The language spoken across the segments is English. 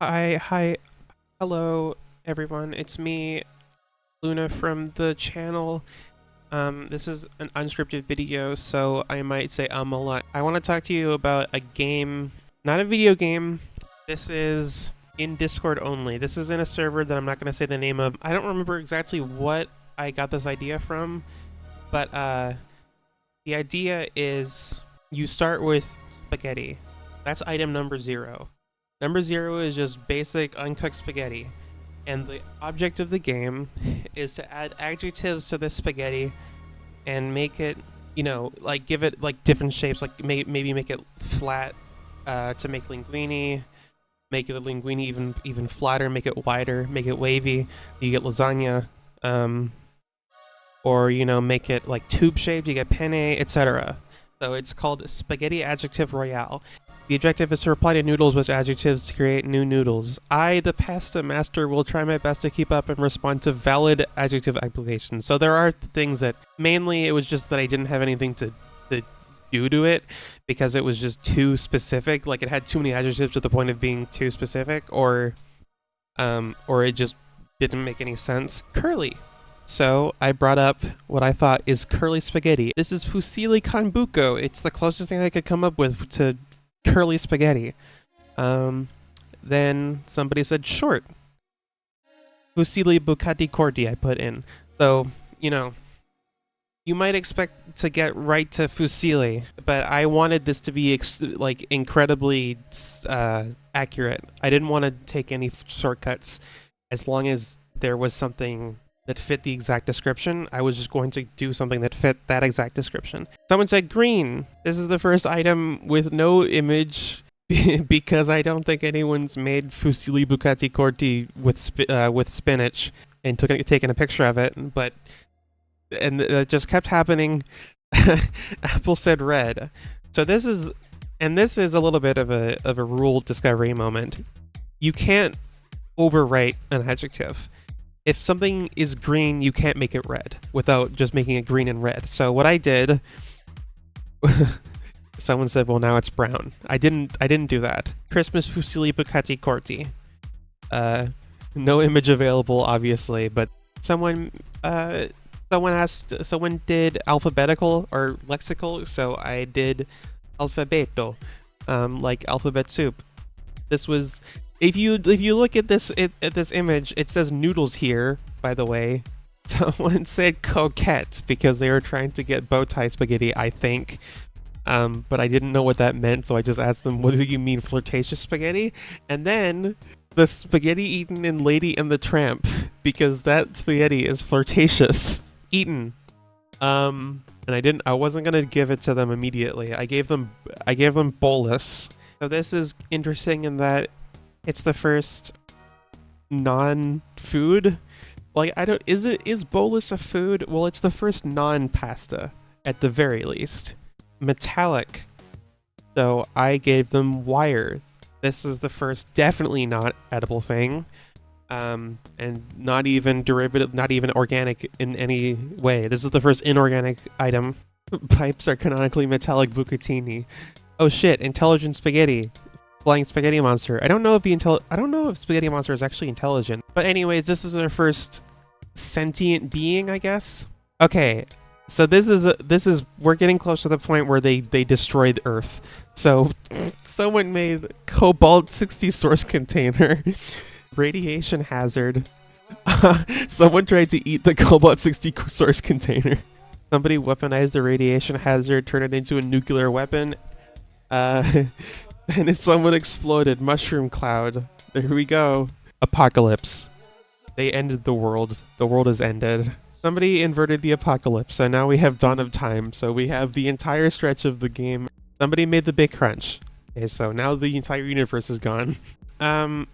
Hi, hello everyone. It's me, Luna from the channel. This is an unscripted video, so I might say a lot. I want to talk to you about a game, not a video game. This is in Discord only. This is in a server that I'm not going to say the name of. I don't remember exactly what I got this idea from, but the idea is you start with spaghetti. That's item number 0. Number 0 is just basic uncooked spaghetti. And the object of the game is to add adjectives to this spaghetti and make it, like give it like different shapes, like maybe make it flat to make linguine, make the linguine even flatter, make it wider, make it wavy. You get lasagna, or make it like tube shaped. You get penne, etc. So it's called Spaghetti Adjective Royale. The objective is to reply to noodles with adjectives to create new noodles. I, the pasta master, will try my best to keep up and respond to valid adjective applications. So there are things that, mainly it was just that I didn't have anything to do to it because it was just too specific. Like it had too many adjectives to the point of being too specific, or it just didn't make any sense. Curly. So I brought up what I thought is curly spaghetti. This is fusilli con buco. It's the closest thing I could come up with to curly spaghetti. Then somebody said short. Fusilli bucati corti I put in. So, you might expect to get right to fusilli, but I wanted this to be incredibly accurate. I didn't want to take any shortcuts. As long as there was something that fit the exact description, I was just going to do something that fit that exact description. Someone said green. This is the first item with no image because I don't think anyone's made fusilli bucati corti with spinach and taken a picture of it, and that just kept happening. Apple said red. So this is a little bit of a rule discovery moment. You can't overwrite an adjective. If something is green, you can't make it red without just making it green and red. So what I did, someone said, well, now it's brown. I didn't do that. Christmas fusilli bucati corti. No image available, obviously, but someone did alphabetical or lexical, so I did alfabeto, like alphabet soup. This was, if you look at this image, it says noodles here, by the way. Someone said coquette because they were trying to get bow tie spaghetti, I think. But I didn't know what that meant, so I just asked them, what do you mean flirtatious spaghetti? And then the spaghetti eaten in Lady and the Tramp, because that spaghetti is flirtatious. Eaten. And I wasn't gonna give it to them immediately. I gave them bolus. So this is interesting in that it's the first non-food. Like, is bolus a food? Well, it's the first non-pasta at the very least. Metallic. So I gave them wire. This is the first definitely not edible thing. And not even derivative, not even organic in any way. This is the first inorganic item. Pipes are canonically metallic bucatini. Oh shit, intelligent spaghetti. Flying spaghetti monster. I don't know if spaghetti monster is actually intelligent. But anyways, this is our first sentient being, I guess. Okay. So we're getting close to the point where they destroyed Earth. So someone made cobalt-60 source container. Radiation hazard. Someone tried to eat the cobalt-60 source container. Somebody weaponized the radiation hazard, turned it into a nuclear weapon. And if someone exploded, mushroom cloud. There we go. Apocalypse. They ended the world. The world is ended. Somebody inverted the apocalypse, and now we have Dawn of Time. So we have the entire stretch of the game. Somebody made the big crunch. Okay, so now the entire universe is gone.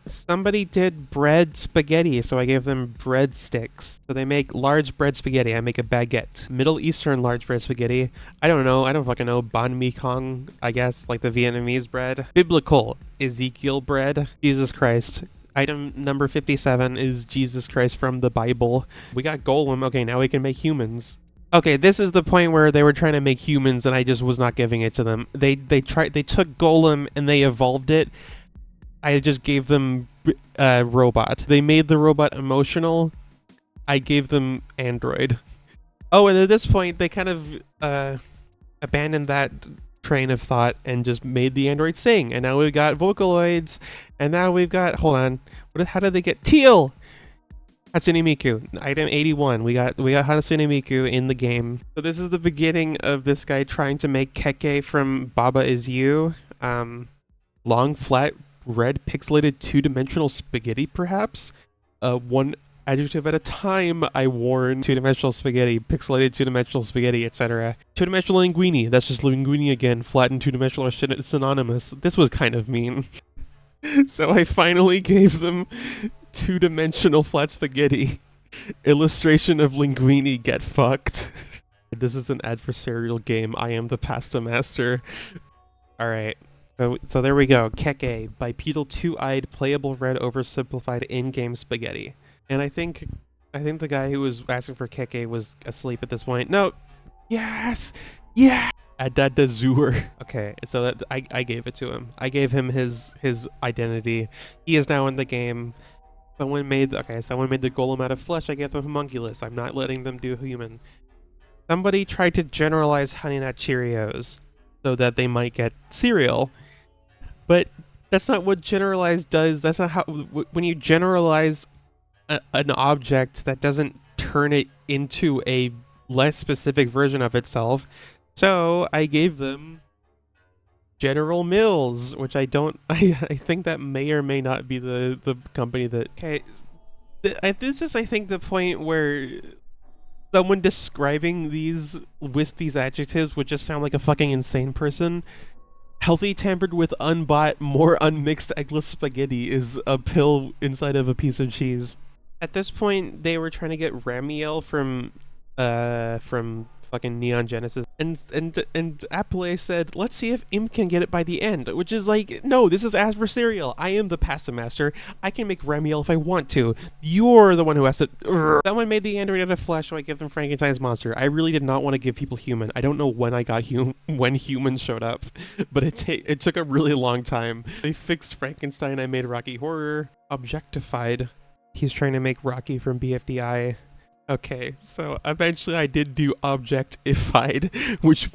Somebody did bread spaghetti, so I gave them breadsticks. So they make large bread spaghetti. I make a baguette. Middle Eastern large bread spaghetti. I don't know. I don't fucking know. Banh mi kong, I guess, like the Vietnamese bread. Biblical. Ezekiel bread. Jesus Christ. Item number 57 is Jesus Christ from the Bible. We got golem. Okay, now we can make humans. Okay, this is the point where they were trying to make humans, and I just was not giving it to them. They took golem and they evolved it. I just gave them robot. They made the robot emotional. I gave them android. Oh, and at this point, they kind of abandoned that train of thought and just made the android sing. And now we've got Vocaloids, and now we've got, hold on, how did they get teal? Hatsune Miku, item 81. We got Hatsune Miku in the game. So this is the beginning of this guy trying to make Keke from Baba Is You. Long, flat, red, pixelated, two-dimensional spaghetti, perhaps. One adjective at a time, I warn. Two-dimensional spaghetti, pixelated two-dimensional spaghetti, etc. Two-dimensional linguine, that's just linguine again. Flat and two-dimensional are synonymous. This was kind of mean. So I finally gave them two-dimensional flat spaghetti. Illustration of linguine, get fucked. This is an adversarial game. I am the pasta master. Alright. So there we go. Keke, bipedal, two-eyed, playable, red, oversimplified, in-game spaghetti. And I think the guy who was asking for Keke was asleep at this point. No. Yes. Yeah. Adadazur. Okay, so that I gave it to him. I gave him his identity. He is now in the game. Someone made the golem out of flesh. I gave them homunculus. I'm not letting them do human. Somebody tried to generalize Honey Nut Cheerios so that they might get cereal. But that's not what generalize does. That's not how, when you generalize an object, that doesn't turn it into a less specific version of itself. So I gave them General Mills, which I think that may or may not be the company that, okay, this is, I think, the point where someone describing these with these adjectives would just sound like a fucking insane person. Healthy tempered with unbought, more unmixed eggless spaghetti is a pill inside of a piece of cheese. At this point, they were trying to get Ramiel from fucking Neon Genesis, and Apple said, let's see if Imp can get it by the end, which is like, no, this is adversarial. I am the pasta master. I can make Ramiel if I want to. You're the one who has to. Someone made the android out of flesh, so I give them Frankenstein's monster. I really did not want to give people human. I don't know when I got when humans showed up, but it took a really long time. They fixed Frankenstein. I made Rocky Horror. Objectified. He's trying to make Rocky from BFDI. Okay, so eventually I did do objectified, which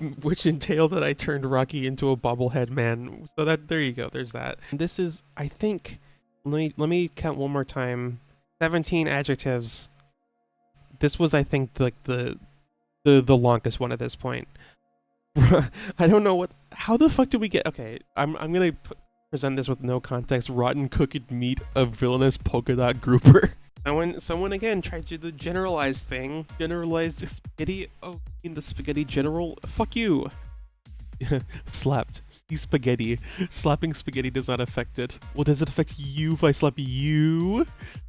entailed that I turned Rocky into a bobblehead man. So that, there you go, there's that. This is, I think, let me count one more time. 17 adjectives. This was, I think, like the longest one at this point. I don't know how the fuck did we get, okay, I'm gonna present this with no context. Rotten cooked meat of villainous polka dot grouper. Someone again tried to do the generalized thing. Generalized spaghetti. Oh, in the spaghetti general. Fuck you. Slapped. See spaghetti. Slapping spaghetti does not affect it. Well, does it affect you if I slap you?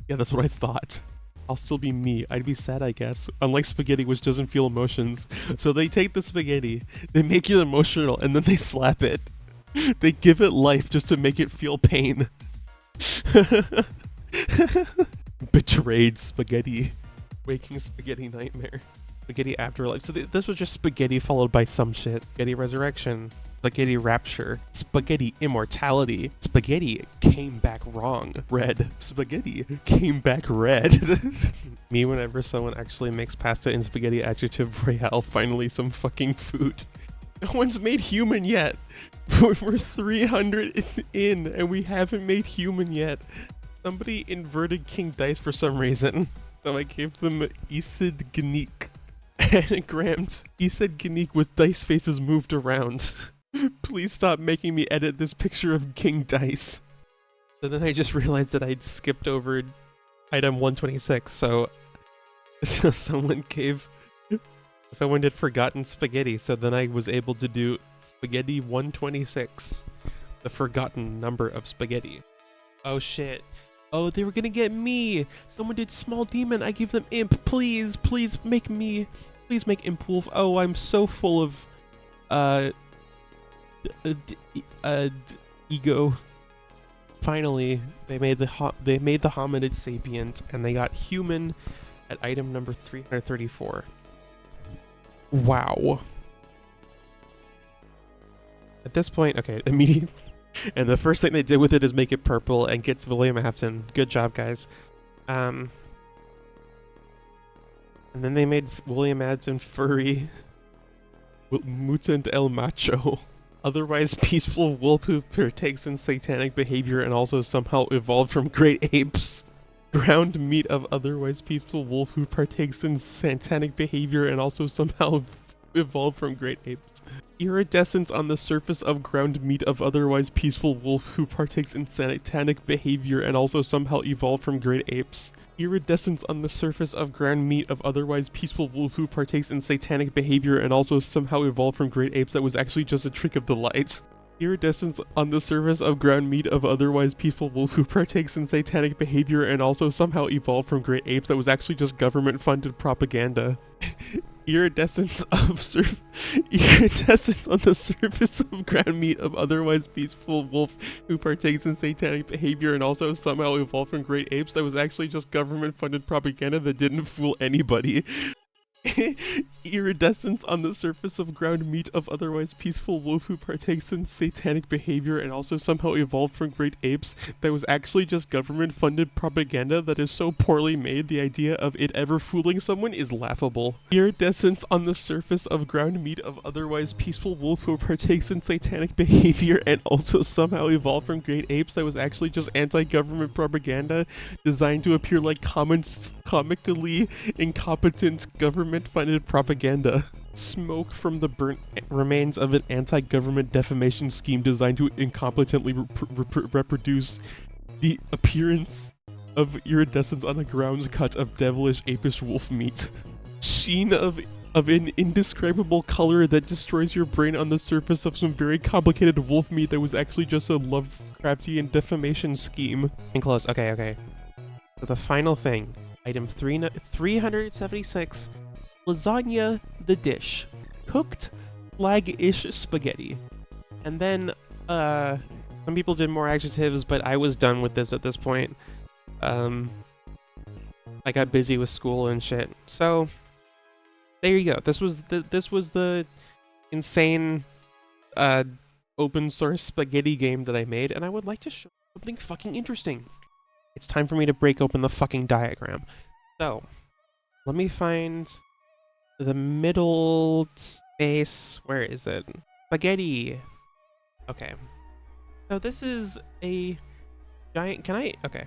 Yeah, that's what I thought. I'll still be me. I'd be sad, I guess. Unlike spaghetti, which doesn't feel emotions. So they take the spaghetti, they make it emotional, and then they slap it. They give it life just to make it feel pain. Betrayed spaghetti. Waking spaghetti nightmare. Spaghetti afterlife. So this was just spaghetti followed by some shit. Spaghetti resurrection. Spaghetti rapture. Spaghetti immortality. Spaghetti came back wrong. Red. Spaghetti came back red. Me whenever someone actually makes pasta in spaghetti adjective royale. Finally some fucking food. No one's made human yet. We're 300 in and we haven't made human yet. Somebody inverted King Dice for some reason. So I gave them Isid Gnik. Anagrammed Isid Gnik with dice faces moved around. Please stop making me edit this picture of King Dice. So then I just realized that I'd skipped over item 126. So someone did forgotten spaghetti. So then I was able to do spaghetti 126. The forgotten number of spaghetti. Oh shit. Oh, they were gonna get me. Someone did small demon. I gave them imp. Please make me. Please make imp wolf. Oh, I'm so full of ego. Finally, they made the hominid sapient, and they got human at item number 334. Wow. At this point, okay, And the first thing they did with it is make it purple and get William Afton. Good job, guys. And then they made William Afton furry. Mutant El Macho. Otherwise peaceful wolf who partakes in satanic behavior and also somehow evolved from great apes. Ground meat of otherwise peaceful wolf who partakes in satanic behavior and also somehow evolved from great apes. Iridescence on the surface of ground meat of otherwise peaceful wolf who partakes in satanic behavior and also somehow evolved from great apes. Iridescence on the surface of ground meat of otherwise peaceful wolf who partakes in satanic behavior and also somehow evolved from great apes that was actually just a trick of the light. Iridescence on the surface of ground meat of otherwise peaceful wolf who partakes in satanic behavior and also somehow evolved from great apes that was actually just government-funded propaganda. Iridescence on the surface of ground meat of otherwise peaceful wolf who partakes in satanic behavior and also somehow evolved from great apes that was actually just government-funded propaganda that didn't fool anybody. Iridescence on the surface of ground meat of otherwise peaceful wolf who partakes in satanic behavior and also somehow evolved from great apes that was actually just government-funded propaganda that is so poorly made the idea of it ever fooling someone is laughable. Iridescence on the surface of ground meat of otherwise peaceful wolf who partakes in satanic behavior and also somehow evolved from great apes that was actually just anti-government propaganda designed to appear like comically incompetent government-funded propaganda. Smoke from the burnt remains of an anti-government defamation scheme designed to incompetently reproduce the appearance of iridescence on a ground cut of devilish apish wolf meat. Sheen of an indescribable color that destroys your brain on the surface of some very complicated wolf meat that was actually just a Lovecraftian defamation scheme. And close. Okay. So the final thing, item 376. Lasagna the dish. Cooked flag-ish spaghetti. And then, some people did more adjectives, but I was done with this at this point. I got busy with school and shit. So, there you go. This was the insane, open source spaghetti game that I made, and I would like to show something fucking interesting. It's time for me to break open the fucking diagram. So, let me find the middle space. Where is it? Spaghetti. Okay. So this is a giant, okay.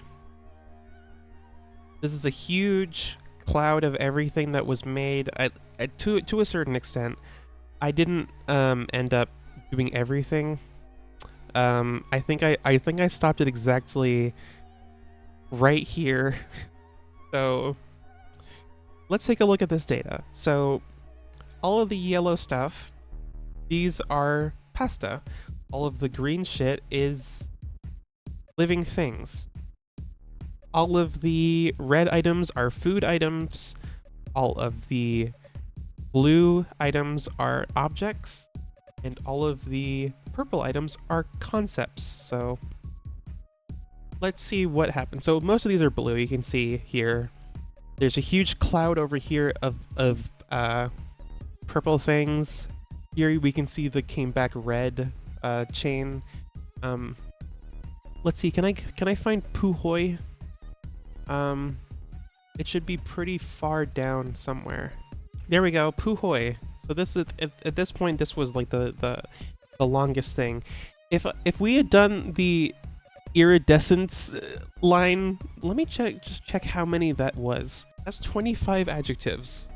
This is a huge cloud of everything that was made to a certain extent. I didn't end up doing everything. I think I stopped it exactly right here. So let's take a look at this data. So all of the yellow stuff, these are pasta. All of the green shit is living things. All of the red items are food items. All of the blue items are objects. And all of the purple items are concepts. So let's see what happens. So most of these are blue, you can see here. There's a huge cloud over here of purple things. Here we can see the came back red chain. Let's see, can I find Puhoi? It should be pretty far down somewhere. There we go, Puhoi. So this is at this point this was like the longest thing. If we had done the iridescence line, let me just check how many that was. That's 25 adjectives,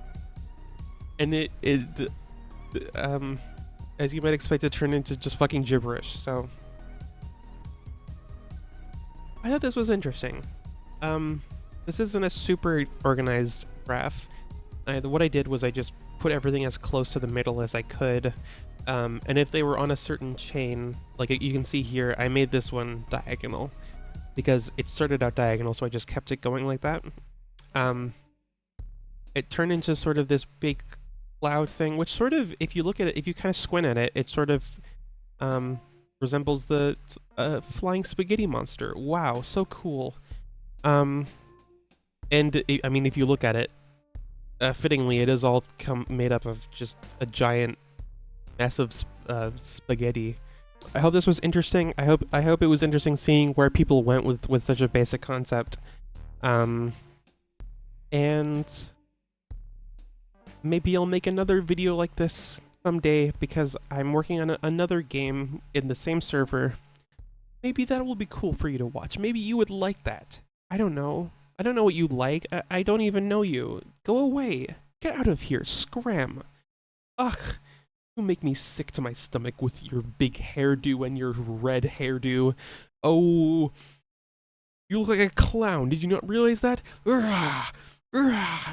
and it as you might expect, it turned into just fucking gibberish. So I thought this was interesting. This isn't a super organized graph. What I did was I just put everything as close to the middle as I could. And if they were on a certain chain, like you can see here, I made this one diagonal because it started out diagonal, so I just kept it going like that. It turned into sort of this big cloud thing, which sort of, if you look at it, if you kind of squint at it, it sort of resembles the flying spaghetti monster. Wow, so cool. And I mean, if you look at it, fittingly, it is all made up of just a giant, massive spaghetti. I hope this was interesting. I hope it was interesting seeing where people went with such a basic concept. Um, and maybe I'll make another video like this someday because I'm working on another game in the same server. Maybe that will be cool for you to watch. Maybe you would like that. I don't know. I don't know what you like. I don't even know you. Go away. Get out of here. Scram. Ugh. You make me sick to my stomach with your big hairdo and your red hairdo. Oh, you look like a clown. Did you not realize that? Urgh, urgh.